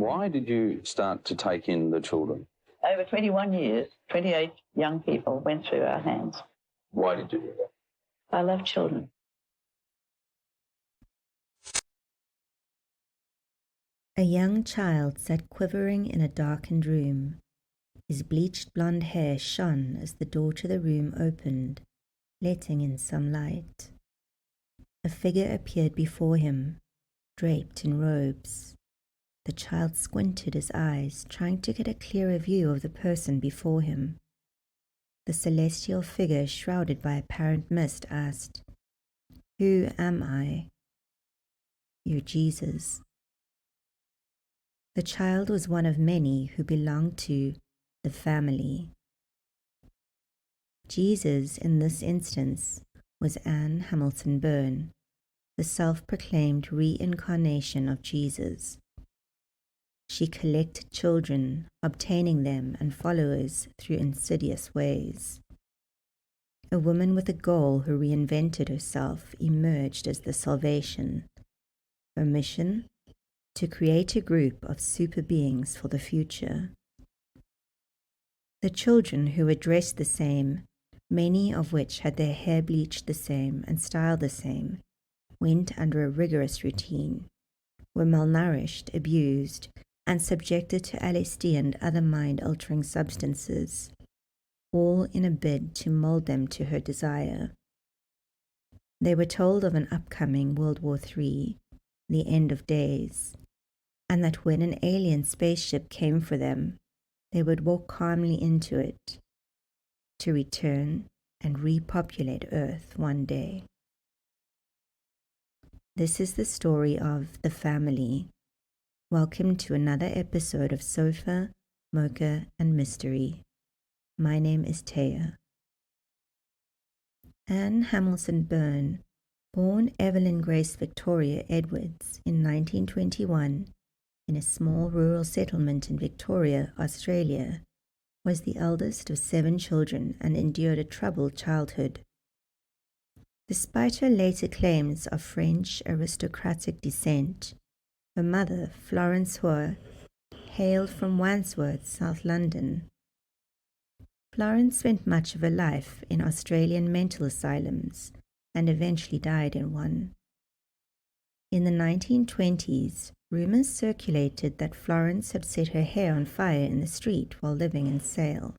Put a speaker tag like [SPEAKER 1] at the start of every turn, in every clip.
[SPEAKER 1] Why did you start to take in the children?
[SPEAKER 2] Over 21 years, 28 young people went through our hands.
[SPEAKER 1] Why did you do that?
[SPEAKER 2] I love children.
[SPEAKER 3] A young child sat quivering in a darkened room. His bleached blonde hair shone as the door to the room opened, letting in some light. A figure appeared before him, draped in robes. The child squinted his eyes, trying to get a clearer view of the person before him. The celestial figure, shrouded by apparent mist, asked, "Who am I?" "You're Jesus." The child was one of many who belonged to the family. Jesus, in this instance, was Anne Hamilton-Byrne, the self-proclaimed reincarnation of Jesus. She collected children, obtaining them and followers through insidious ways. A woman with a goal who reinvented herself emerged as the salvation. Her mission? To create a group of super beings for the future. The children who were dressed the same, many of which had their hair bleached the same and styled the same, went under a rigorous routine, were malnourished, abused, and subjected to LSD and other mind-altering substances, all in a bid to mold them to her desire. They were told of an upcoming World War III, the end of days, and that when an alien spaceship came for them, they would walk calmly into it, to return and repopulate Earth one day. This is the story of the family. Welcome to another episode of Sofa, Mocha and Mystery. My name is Taya. Anne Hamilton-Byrne, born Evelyn Grace Victoria Edwards in 1921 in a small rural settlement in Victoria, Australia, was the eldest of 7 children and endured a troubled childhood. Despite her later claims of French aristocratic descent, her mother, Florence Hoare, hailed from Wandsworth, South London. Florence spent much of her life in Australian mental asylums and eventually died in one. In the 1920s, rumours circulated that Florence had set her hair on fire in the street while living in Sale.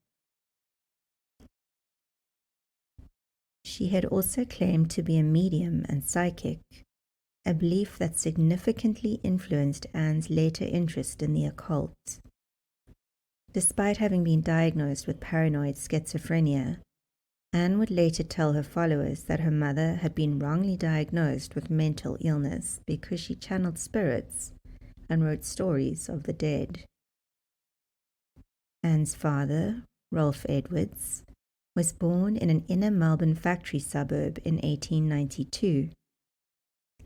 [SPEAKER 3] She had also claimed to be a medium and psychic, a belief that significantly influenced Anne's later interest in the occult. Despite having been diagnosed with paranoid schizophrenia, Anne would later tell her followers that her mother had been wrongly diagnosed with mental illness because she channeled spirits and wrote stories of the dead. Anne's father, Rolf Edwards, was born in an inner Melbourne factory suburb in 1892.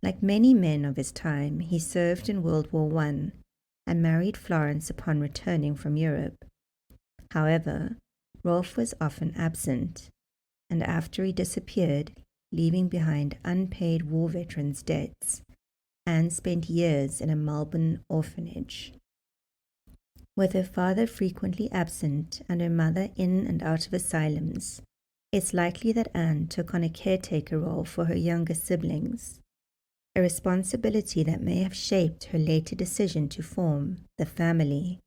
[SPEAKER 3] Like many men of his time, he served in World War I and married Florence upon returning from Europe. However, Rolf was often absent, and after he disappeared, leaving behind unpaid war veterans' debts, Anne spent years in a Melbourne orphanage. With her father frequently absent and her mother in and out of asylums, it's likely that Anne took on a caretaker role for her younger siblings, a responsibility that may have shaped her later decision to form the family,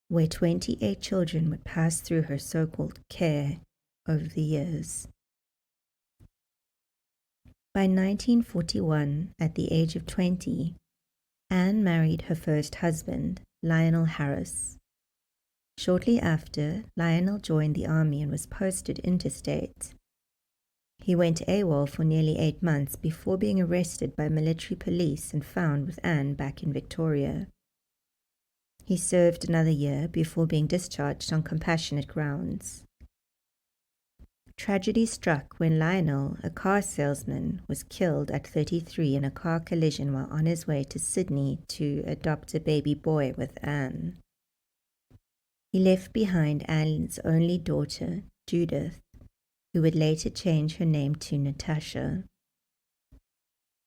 [SPEAKER 3] where 28 children would pass through her so-called care over the years. By 1941, at the age of 20, Anne married her first husband, Lionel Harris. Shortly after, Lionel joined the army and was posted interstate. He went AWOL for nearly 8 months before being arrested by military police and found with Anne back in Victoria. He served another year before being discharged on compassionate grounds. Tragedy struck when Lionel, a car salesman, was killed at 33 in a car collision while on his way to Sydney to adopt a baby boy with Anne. He left behind Anne's only daughter, Judith, who would later change her name to Natasha.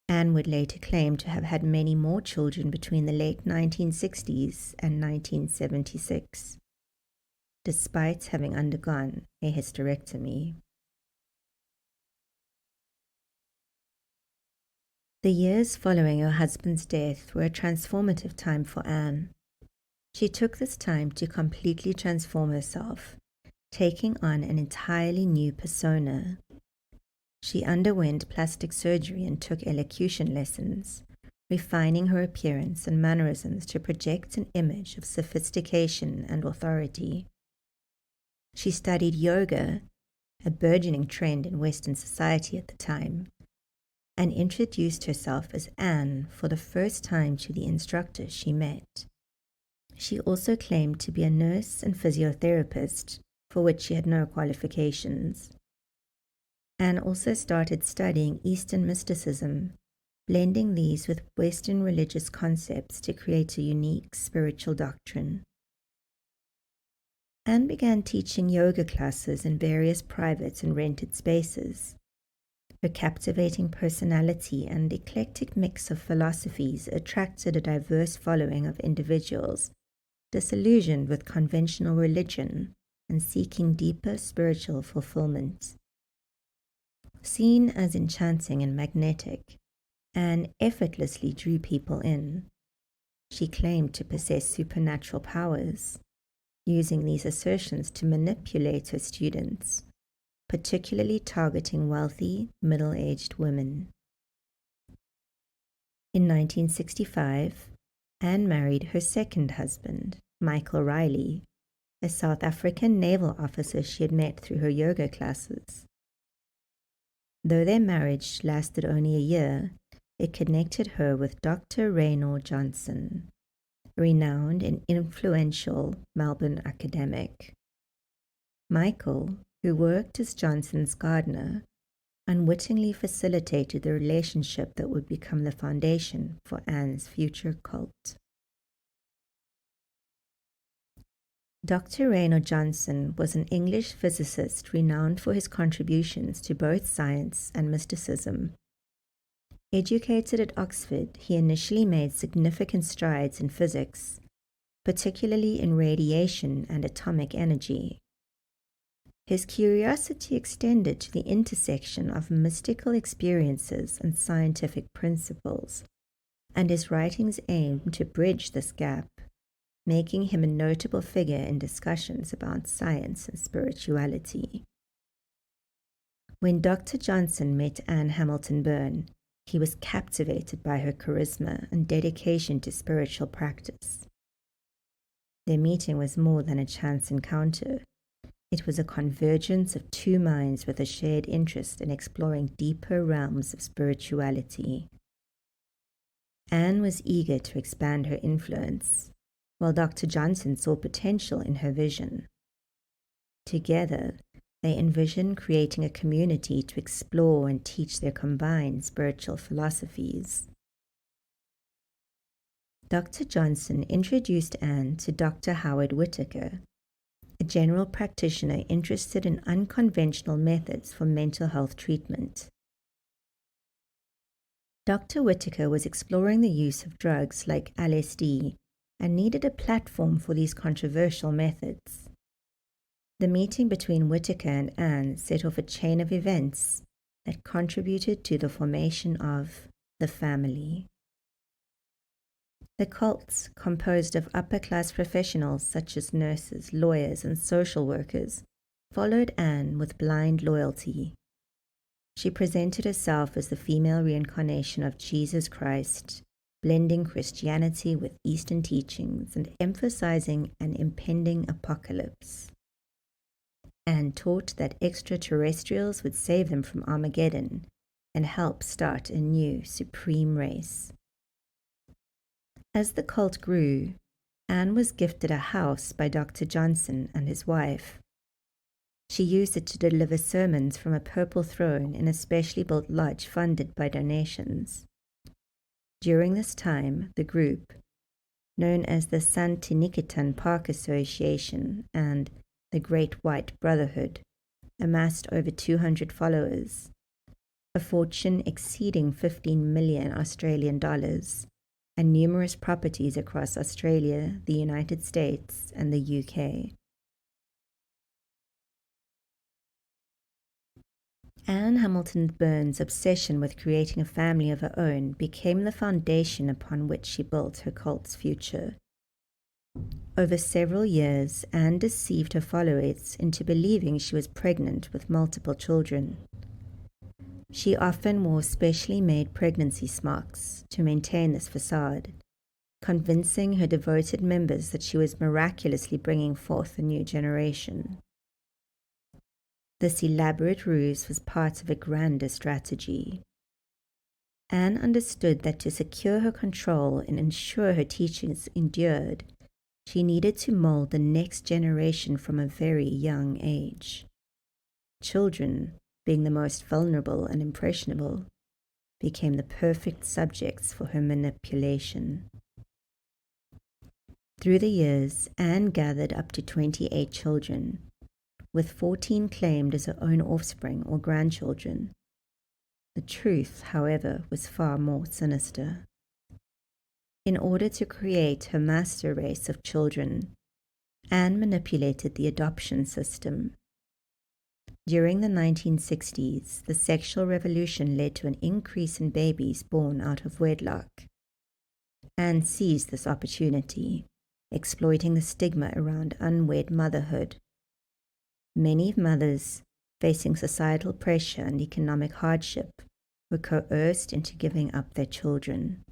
[SPEAKER 3] Anne would later claim to have had many more children between the late 1960s and 1976, despite having undergone a hysterectomy. The years following her husband's death were a transformative time for Anne. She took this time to completely transform herself, taking on an entirely new persona. She underwent plastic surgery and took elocution lessons, refining her appearance and mannerisms to project an image of sophistication and authority. She studied yoga, a burgeoning trend in Western society at the time, and introduced herself as Anne for the first time to the instructor she met. She also claimed to be a nurse and physiotherapist, for which she had no qualifications. Anne also started studying Eastern mysticism, blending these with Western religious concepts to create a unique spiritual doctrine. Anne began teaching yoga classes in various private and rented spaces. Her captivating personality and eclectic mix of philosophies attracted a diverse following of individuals disillusioned with conventional religion and seeking deeper spiritual fulfillment. Seen as enchanting and magnetic, Anne effortlessly drew people in. She claimed to possess supernatural powers, using these assertions to manipulate her students, particularly targeting wealthy, middle-aged women. In 1965, Anne married her second husband, Michael Riley, a South African naval officer she had met through her yoga classes. Though their marriage lasted only a year, it connected her with Dr. Raynor Johnson, a renowned and influential Melbourne academic. Michael, who worked as Johnson's gardener, unwittingly facilitated the relationship that would become the foundation for Anne's future cult. Dr. Raynor Johnson was an English physicist renowned for his contributions to both science and mysticism. Educated at Oxford, he initially made significant strides in physics, particularly in radiation and atomic energy. His curiosity extended to the intersection of mystical experiences and scientific principles, and his writings aimed to bridge this gap, making him a notable figure in discussions about science and spirituality. When Dr. Johnson met Anne Hamilton-Byrne, he was captivated by her charisma and dedication to spiritual practice. Their meeting was more than a chance encounter. It was a convergence of two minds with a shared interest in exploring deeper realms of spirituality. Anne was eager to expand her influence, while Dr. Johnson saw potential in her vision. Together, they envisioned creating a community to explore and teach their combined spiritual philosophies. Dr. Johnson introduced Anne to Dr. Howard Whittaker, a general practitioner interested in unconventional methods for mental health treatment. Dr. Whittaker was exploring the use of drugs like LSD and needed a platform for these controversial methods. The meeting between Whittaker and Anne set off a chain of events that contributed to the formation of the family. The cult, composed of upper-class professionals such as nurses, lawyers, and social workers, followed Anne with blind loyalty. She presented herself as the female reincarnation of Jesus Christ, blending Christianity with Eastern teachings and emphasizing an impending apocalypse. Anne taught that extraterrestrials would save them from Armageddon and help start a new supreme race. As the cult grew, Anne was gifted a house by Dr. Johnson and his wife. She used it to deliver sermons from a purple throne in a specially built lodge funded by donations. During this time, the group, known as the Santiniketan Park Association and the Great White Brotherhood, amassed over 200 followers. a fortune exceeding 15 million Australian dollars, and numerous properties across Australia, the United States, and the UK. Anne Hamilton-Byrne's obsession with creating a family of her own became the foundation upon which she built her cult's future. Over several years, Anne deceived her followers into believing she was pregnant with multiple children. She often wore specially made pregnancy smocks to maintain this facade, convincing her devoted members that she was miraculously bringing forth a new generation. This elaborate ruse was part of a grander strategy. Anne understood that to secure her control and ensure her teachings endured, she needed to mold the next generation from a very young age. Children, being the most vulnerable and impressionable, became the perfect subjects for her manipulation. Through the years, Anne gathered up to 28 children, with 14 claimed as her own offspring or grandchildren. The truth, however, was far more sinister. In order to create her master race of children, Anne manipulated the adoption system. During the 1960s, the sexual revolution led to an increase in babies born out of wedlock. Anne seized this opportunity, exploiting the stigma around unwed motherhood. Many mothers, facing societal pressure and economic hardship, were coerced into giving up their children.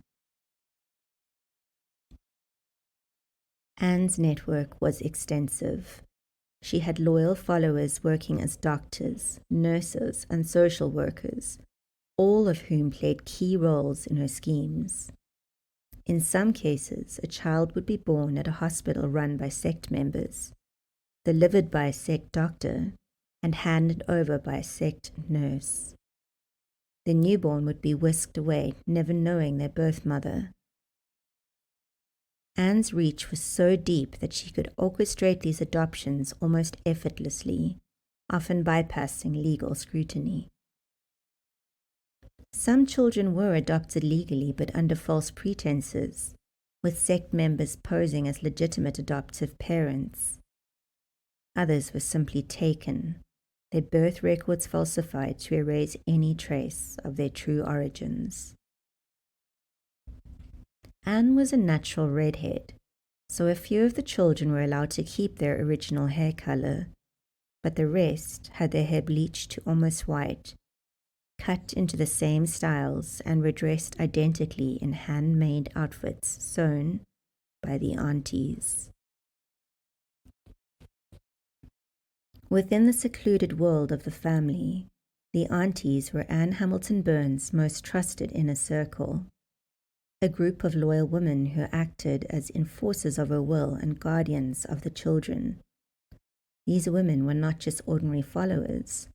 [SPEAKER 3] Anne's network was extensive. She had loyal followers working as doctors, nurses, and social workers, all of whom played key roles in her schemes. In some cases, a child would be born at a hospital run by sect members, delivered by a sect doctor, and handed over by a sect nurse. The newborn would be whisked away, never knowing their birth mother. Anne's reach was so deep that she could orchestrate these adoptions almost effortlessly, often bypassing legal scrutiny. Some children were adopted legally but under false pretenses, with sect members posing as legitimate adoptive parents. Others were simply taken, their birth records falsified to erase any trace of their true origins. Anne was a natural redhead, so a few of the children were allowed to keep their original hair color, but the rest had their hair bleached to almost white, cut into the same styles, and were dressed identically in handmade outfits sewn by the Aunties. Within the secluded world of the family, the Aunties were Anne Hamilton-Byrne's most trusted inner circle, a group of loyal women who acted as enforcers of her will and guardians of the children. These women were not just ordinary followers.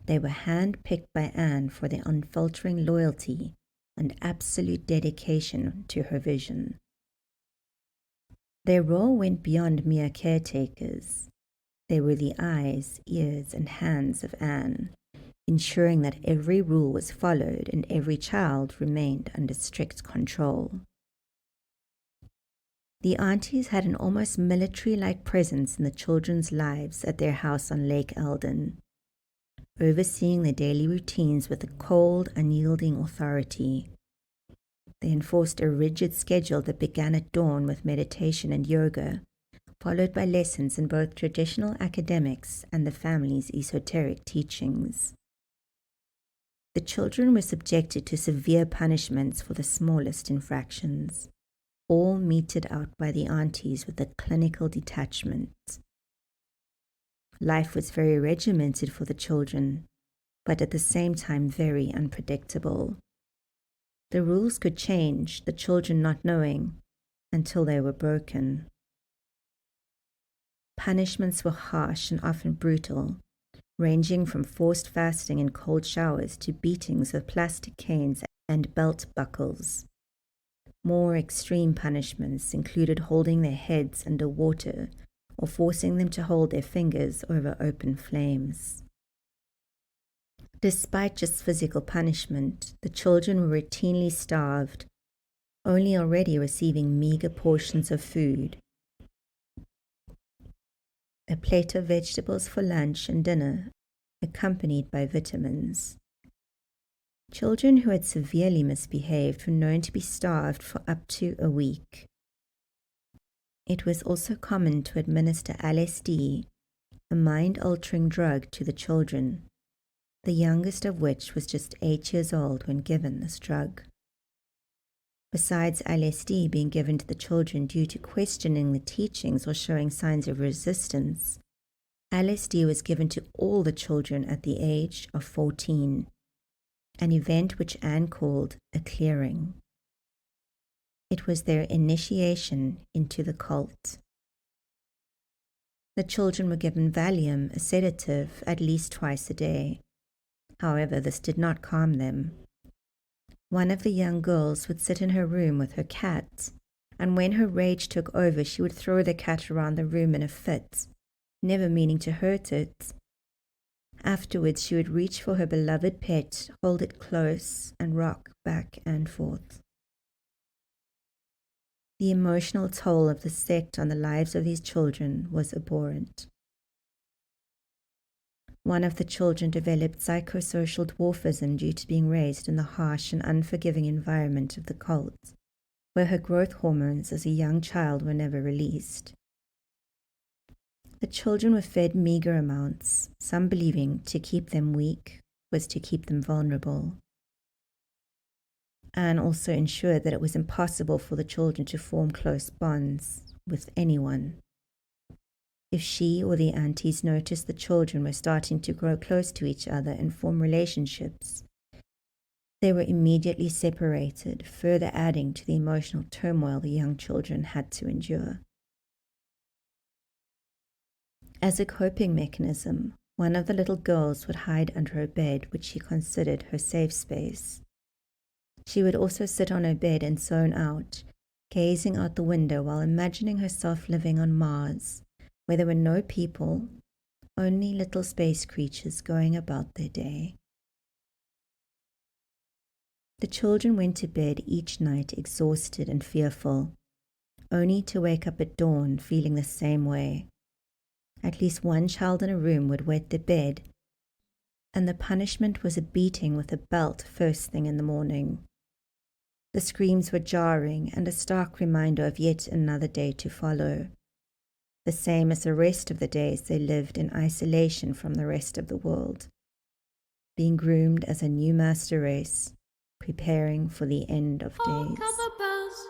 [SPEAKER 3] They were hand-picked by Anne for their unfaltering loyalty and absolute dedication to her vision. Their role went beyond mere caretakers. They were the eyes, ears, and hands of Anne, ensuring that every rule was followed and every child remained under strict control. The Aunties had an almost military-like presence in the children's lives at their house on Lake Eldon, overseeing their daily routines with a cold, unyielding authority. They enforced a rigid schedule that began at dawn with meditation and yoga, followed by lessons in both traditional academics and the family's esoteric teachings. The children were subjected to severe punishments for the smallest infractions, all meted out by the Aunties with a clinical detachment. Life was very regimented for the children, but at the same time very unpredictable. The rules could change, the children not knowing, until they were broken. Punishments were harsh and often brutal, ranging from forced fasting and cold showers to beatings with plastic canes and belt buckles. More extreme punishments included holding their heads under water or forcing them to hold their fingers over open flames. Despite just physical punishment, the children were routinely starved, only already receiving meager portions of food. A plate of vegetables for lunch and dinner, accompanied by vitamins. Children who had severely misbehaved were known to be starved for up to a week. It was also common to administer LSD, a mind-altering drug, to the children, the youngest of which was just 8 years old when given this drug. Besides LSD being given to the children due to questioning the teachings or showing signs of resistance, LSD was given to all the children at the age of 14, an event which Anne called a clearing. It was their initiation into the cult. The children were given Valium, a sedative, at least twice a day. However, this did not calm them. One of the young girls would sit in her room with her cat, and when her rage took over, she would throw the cat around the room in a fit, never meaning to hurt it. Afterwards, she would reach for her beloved pet, hold it close, and rock back and forth. The emotional toll of the sect on the lives of these children was abhorrent. One of the children developed psychosocial dwarfism due to being raised in the harsh and unforgiving environment of the cult, where her growth hormones as a young child were never released. The children were fed meager amounts, some believing to keep them weak was to keep them vulnerable. Anne also ensured that it was impossible for the children to form close bonds with anyone. If she or the aunties noticed the children were starting to grow close to each other and form relationships, they were immediately separated, further adding to the emotional turmoil the young children had to endure. As a coping mechanism, one of the little girls would hide under her bed, which she considered her safe space. She would also sit on her bed and zone out, gazing out the window while imagining herself living on Mars, where there were no people, only little space creatures going about their day. The children went to bed each night exhausted and fearful, only to wake up at dawn feeling the same way. At least one child in a room would wet the bed, and the punishment was a beating with a belt first thing in the morning. The screams were jarring and a stark reminder of yet another day to follow, the same as the rest of the days they lived in isolation from the rest of the world, being groomed as a new master race, preparing for the end of days.
[SPEAKER 4] Copper bells,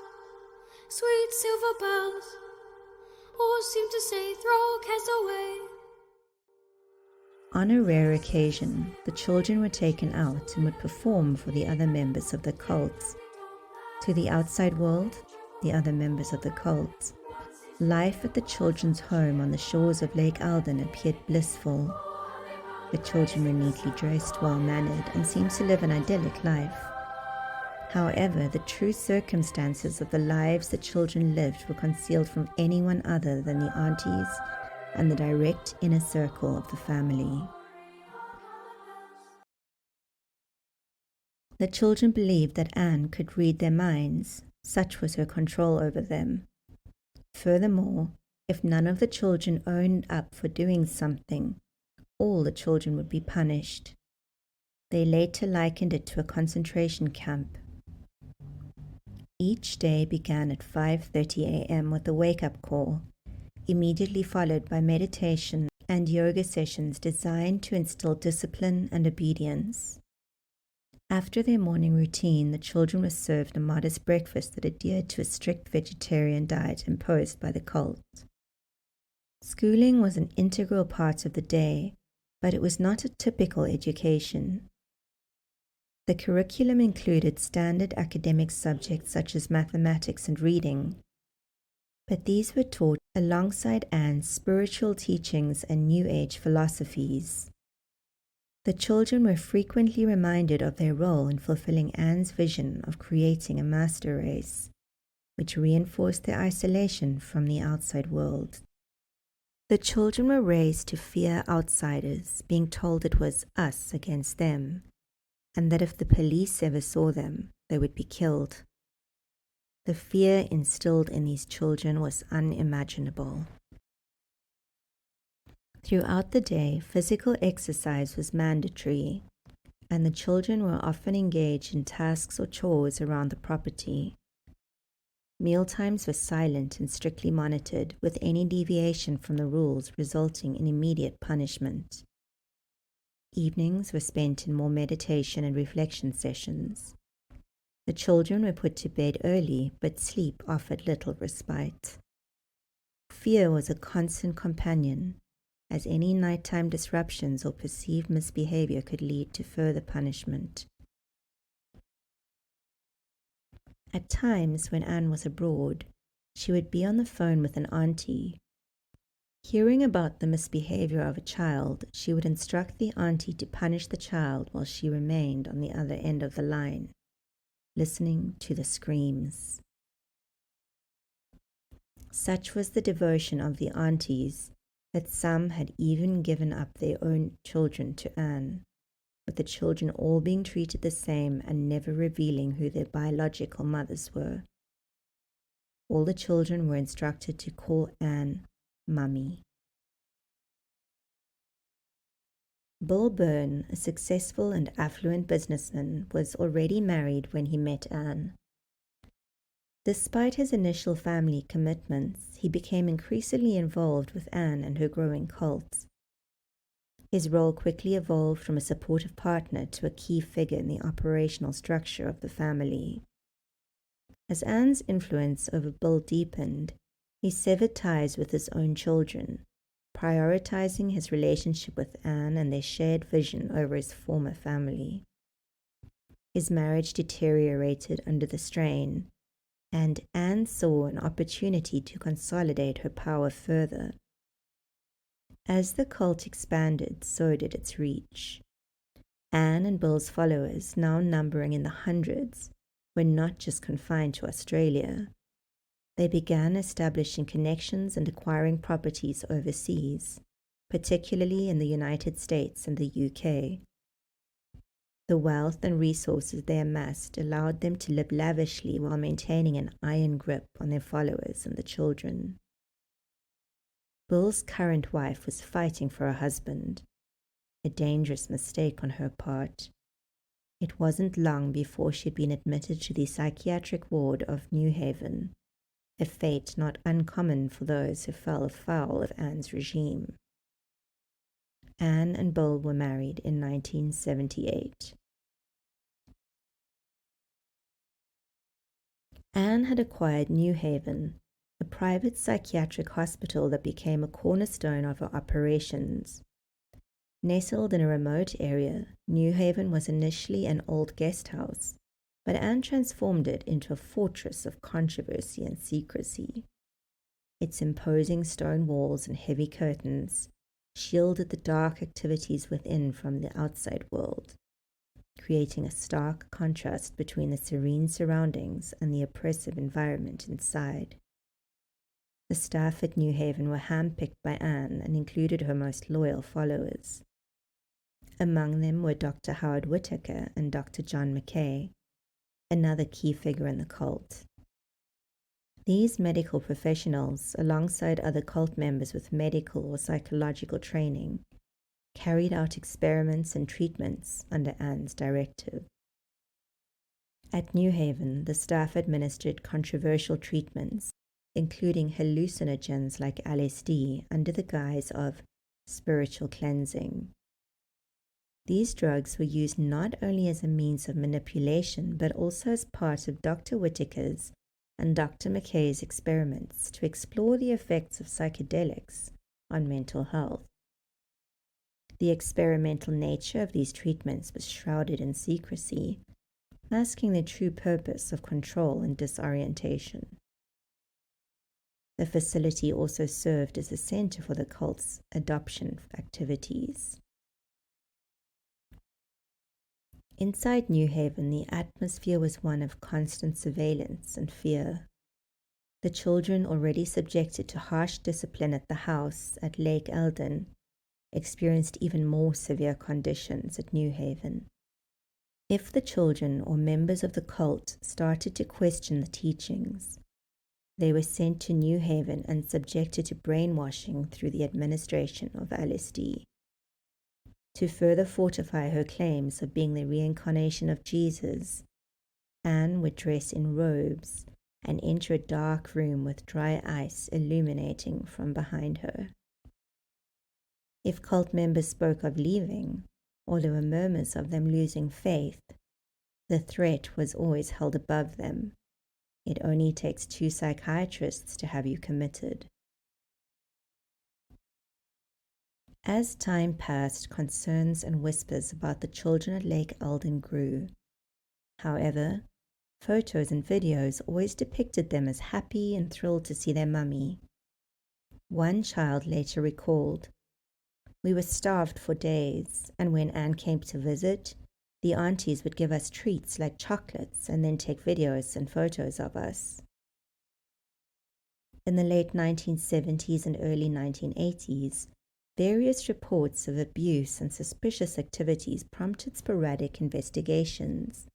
[SPEAKER 4] sweet silver bells, all seem to say throw cares away.
[SPEAKER 3] On a rare occasion, the children were taken out and would perform for the other members of the cult. To the outside world, the other members of the cult, life at the children's home on the shores of Lake Alden appeared blissful. The children were neatly dressed, well-mannered, and seemed to live an idyllic life. However, the true circumstances of the lives the children lived were concealed from anyone other than the aunties and the direct inner circle of the family. The children believed that Anne could read their minds, such was her control over them. Furthermore, if none of the children owned up for doing something, all the children would be punished. They later likened it to a concentration camp. Each day began at 5:30 a.m. with a wake-up call, immediately followed by meditation and yoga sessions designed to instill discipline and obedience. After their morning routine, the children were served a modest breakfast that adhered to a strict vegetarian diet imposed by the cult. Schooling was an integral part of the day, but it was not a typical education. The curriculum included standard academic subjects such as mathematics and reading, but these were taught alongside Anne's spiritual teachings and New Age philosophies. The children were frequently reminded of their role in fulfilling Anne's vision of creating a master race, which reinforced their isolation from the outside world. The children were raised to fear outsiders, being told it was us against them, and that if the police ever saw them, they would be killed. The fear instilled in these children was unimaginable. Throughout the day, physical exercise was mandatory, and the children were often engaged in tasks or chores around the property. Mealtimes were silent and strictly monitored, with any deviation from the rules resulting in immediate punishment. Evenings were spent in more meditation and reflection sessions. The children were put to bed early, but sleep offered little respite. Fear was a constant companion, as any nighttime disruptions or perceived misbehavior could lead to further punishment. At times, when Anne was abroad, she would be on the phone with an auntie. Hearing about the misbehavior of a child, she would instruct the auntie to punish the child while she remained on the other end of the line, listening to the screams. Such was the devotion of the aunties that some had even given up their own children to Anne, with the children all being treated the same and never revealing who their biological mothers were. All the children were instructed to call Anne Mummy. Bill Byrne, a successful and affluent businessman, was already married when he met Anne. Despite his initial family commitments, he became increasingly involved with Anne and her growing cult. His role quickly evolved from a supportive partner to a key figure in the operational structure of the family. As Anne's influence over Bill deepened, he severed ties with his own children, prioritizing his relationship with Anne and their shared vision over his former family. His marriage deteriorated under the strain, and Anne saw an opportunity to consolidate her power further. As the cult expanded, so did its reach. Anne and Bill's followers, now numbering in the hundreds, were not just confined to Australia. They began establishing connections and acquiring properties overseas, particularly in the United States and the UK. The wealth and resources they amassed allowed them to live lavishly while maintaining an iron grip on their followers and the children. Bill's current wife was fighting for her husband, a dangerous mistake on her part. It wasn't long before she'd been admitted to the psychiatric ward of Newhaven, a fate not uncommon for those who fell foul of Anne's regime. Anne and Bill were married in 1978. Anne had acquired Newhaven, a private psychiatric hospital that became a cornerstone of her operations. Nestled in a remote area, Newhaven was initially an old guest house, but Anne transformed it into a fortress of controversy and secrecy. Its imposing stone walls and heavy curtains shielded the dark activities within from the outside world, creating a stark contrast between the serene surroundings and the oppressive environment inside. The staff at Newhaven were handpicked by Anne and included her most loyal followers. Among them were Dr. Howard Whittaker and Dr. John McKay, another key figure in the cult. These medical professionals, alongside other cult members with medical or psychological training, carried out experiments and treatments under Anne's directive. At Newhaven, the staff administered controversial treatments, including hallucinogens like LSD, under the guise of spiritual cleansing. These drugs were used not only as a means of manipulation, but also as part of Dr. Whittaker's and Dr. McKay's experiments to explore the effects of psychedelics on mental health. The experimental nature of these treatments was shrouded in secrecy, masking the true purpose of control and disorientation. The facility also served as a center for the cult's adoption activities. Inside Newhaven, the atmosphere was one of constant surveillance and fear. The children, already subjected to harsh discipline at the house at Lake Eldon, experienced even more severe conditions at Newhaven. If the children or members of the cult started to question the teachings, they were sent to Newhaven and subjected to brainwashing through the administration of LSD. To further fortify her claims of being the reincarnation of Jesus, Anne would dress in robes and enter a dark room with dry ice illuminating from behind her. If cult members spoke of leaving, or there were murmurs of them losing faith, the threat was always held above them. It only takes 2 psychiatrists to have you committed. As time passed, concerns and whispers about the children at Lake Eldon grew. However, photos and videos always depicted them as happy and thrilled to see their mummy. One child later recalled, "We were starved for days, and when Anne came to visit, the aunties would give us treats like chocolates and then take videos and photos of us." In the late 1970s and early 1980s, various reports of abuse and suspicious activities prompted sporadic investigations.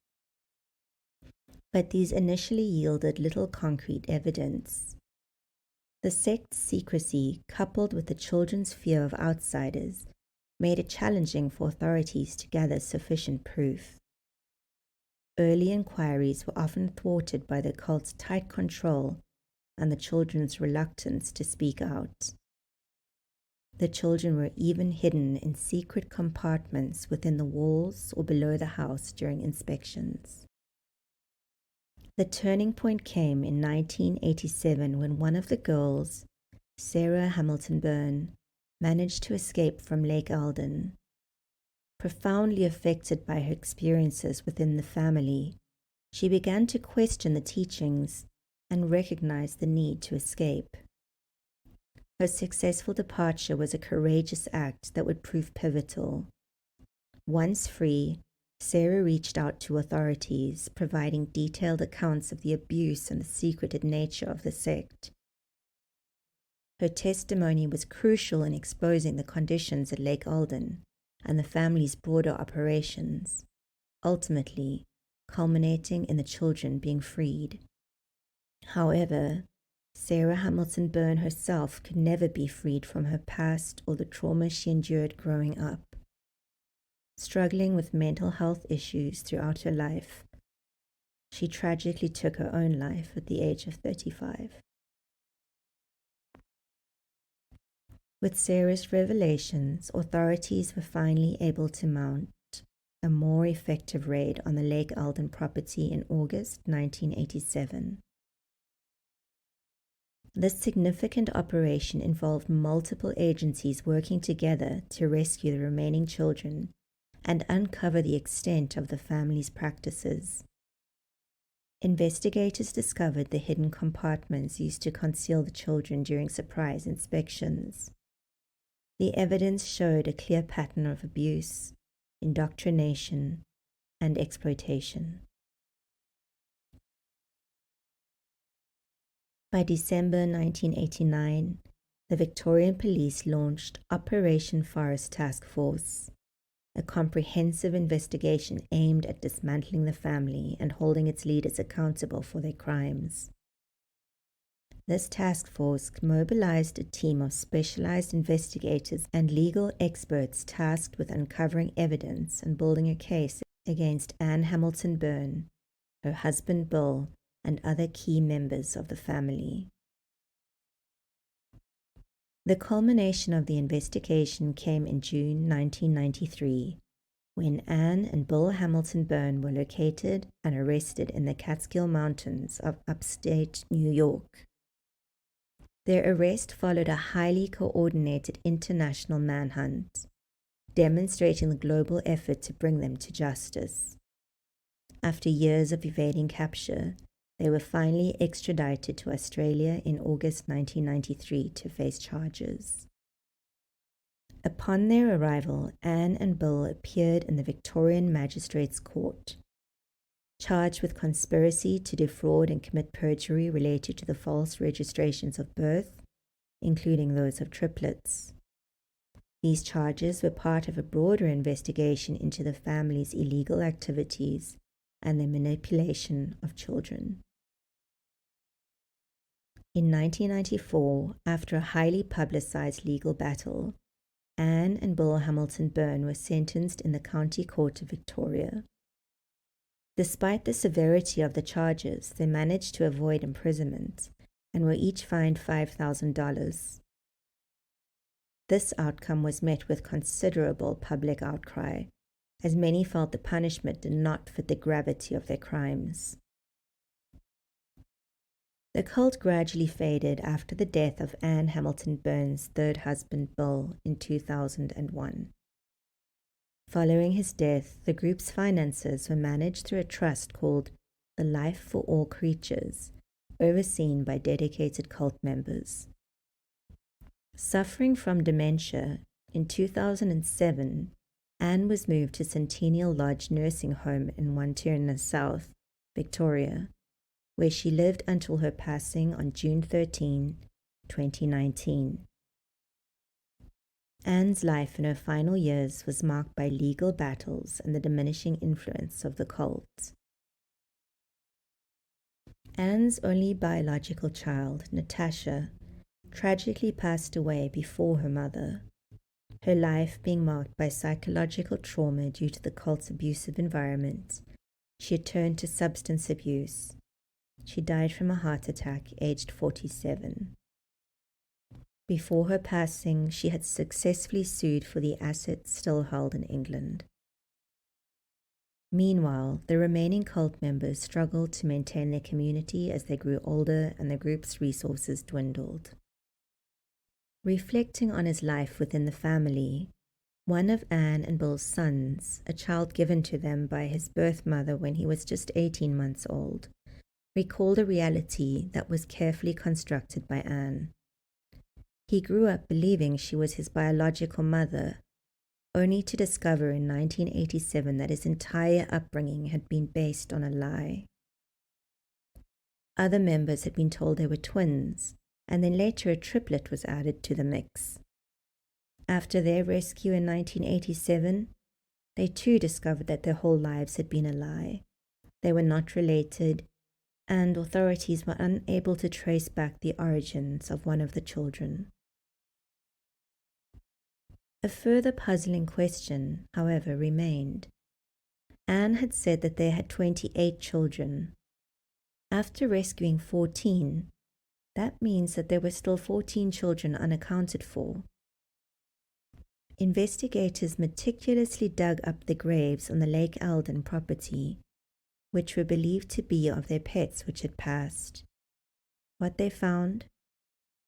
[SPEAKER 3] But these initially yielded little concrete evidence. The sect's secrecy, coupled with the children's fear of outsiders, made it challenging for authorities to gather sufficient proof. Early inquiries were often thwarted by the cult's tight control and the children's reluctance to speak out. The children were even hidden in secret compartments within the walls or below the house during inspections. The turning point came in 1987 when one of the girls, Sarah Hamilton-Byrne, managed to escape from Lake Eldon. Profoundly affected by her experiences within the family, she began to question the teachings and recognize the need to escape. Her successful departure was a courageous act that would prove pivotal. Once free, Sarah reached out to authorities, providing detailed accounts of the abuse and the secretive nature of the sect. Her testimony was crucial in exposing the conditions at Lake Eldon and the family's broader operations, ultimately culminating in the children being freed. However, Sarah Hamilton-Byrne herself could never be freed from her past or the trauma she endured growing up. Struggling with mental health issues throughout her life, she tragically took her own life at the age of 35. With Sarah's revelations, authorities were finally able to mount a more effective raid on the Lake Eldon property in August 1987. This significant operation involved multiple agencies working together to rescue the remaining children and uncover the extent of the family's practices. Investigators discovered the hidden compartments used to conceal the children during surprise inspections. The evidence showed a clear pattern of abuse, indoctrination, and exploitation. By December 1989, the Victorian Police launched Operation Forest Task Force, a comprehensive investigation aimed at dismantling the family and holding its leaders accountable for their crimes. This task force mobilized a team of specialized investigators and legal experts tasked with uncovering evidence and building a case against Anne Hamilton-Byrne, her husband Bill, and other key members of the family. The culmination of the investigation came in June 1993, when Anne and Bill Hamilton-Byrne were located and arrested in the Catskill Mountains of upstate New York. Their arrest followed a highly coordinated international manhunt, demonstrating the global effort to bring them to justice. After years of evading capture, they were finally extradited to Australia in August 1993 to face charges. Upon their arrival, Anne and Bill appeared in the Victorian Magistrates' Court. charged with conspiracy to defraud and commit perjury related to the false registrations of birth, including those of triplets. These charges were part of a broader investigation into the family's illegal activities and their manipulation of children. In 1994, after a highly publicized legal battle, Anne and Bill Hamilton-Byrne were sentenced in the County Court of Victoria. Despite the severity of the charges, they managed to avoid imprisonment and were each fined $5,000. This outcome was met with considerable public outcry, as many felt the punishment did not fit the gravity of their crimes. The cult gradually faded after the death of Anne Hamilton-Byrne's third husband, Bill, in 2001. Following his death, the group's finances were managed through a trust called the Life for All Creatures, overseen by dedicated cult members. Suffering from dementia, in 2007, Anne was moved to Centennial Lodge Nursing Home in Wantirna South, Victoria, where she lived until her passing on June 13, 2019. Anne's life in her final years was marked by legal battles and the diminishing influence of the cult. Anne's only biological child, Natasha, tragically passed away before her mother, her life being marked by psychological trauma due to the cult's abusive environment. She had turned to substance abuse. She died from a heart attack, aged 47. Before her passing, she had successfully sued for the assets still held in England. Meanwhile, the remaining cult members struggled to maintain their community as they grew older and the group's resources dwindled. Reflecting on his life within the family, one of Anne and Bill's sons, a child given to them by his birth mother when he was just 18 months old, recalled a reality that was carefully constructed by Anne. He grew up believing she was his biological mother, only to discover in 1987 that his entire upbringing had been based on a lie. Other members had been told they were twins, and then later a triplet was added to the mix. After their rescue in 1987, they too discovered that their whole lives had been a lie. They were not related, and authorities were unable to trace back the origins of one of the children. A further puzzling question, however, remained. Anne had said that they had 28 children. After rescuing 14, that means that there were still 14 children unaccounted for. Investigators meticulously dug up the graves on the Lake Eldon property, which were believed to be of their pets which had passed. What they found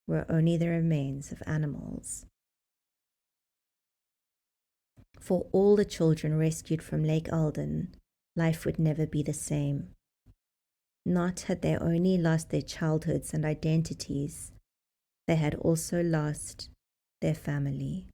[SPEAKER 3] were only the remains of animals. For all the children rescued from Lake Eldon, life would never be the same. Not had they only lost their childhoods and identities, they had also lost their family.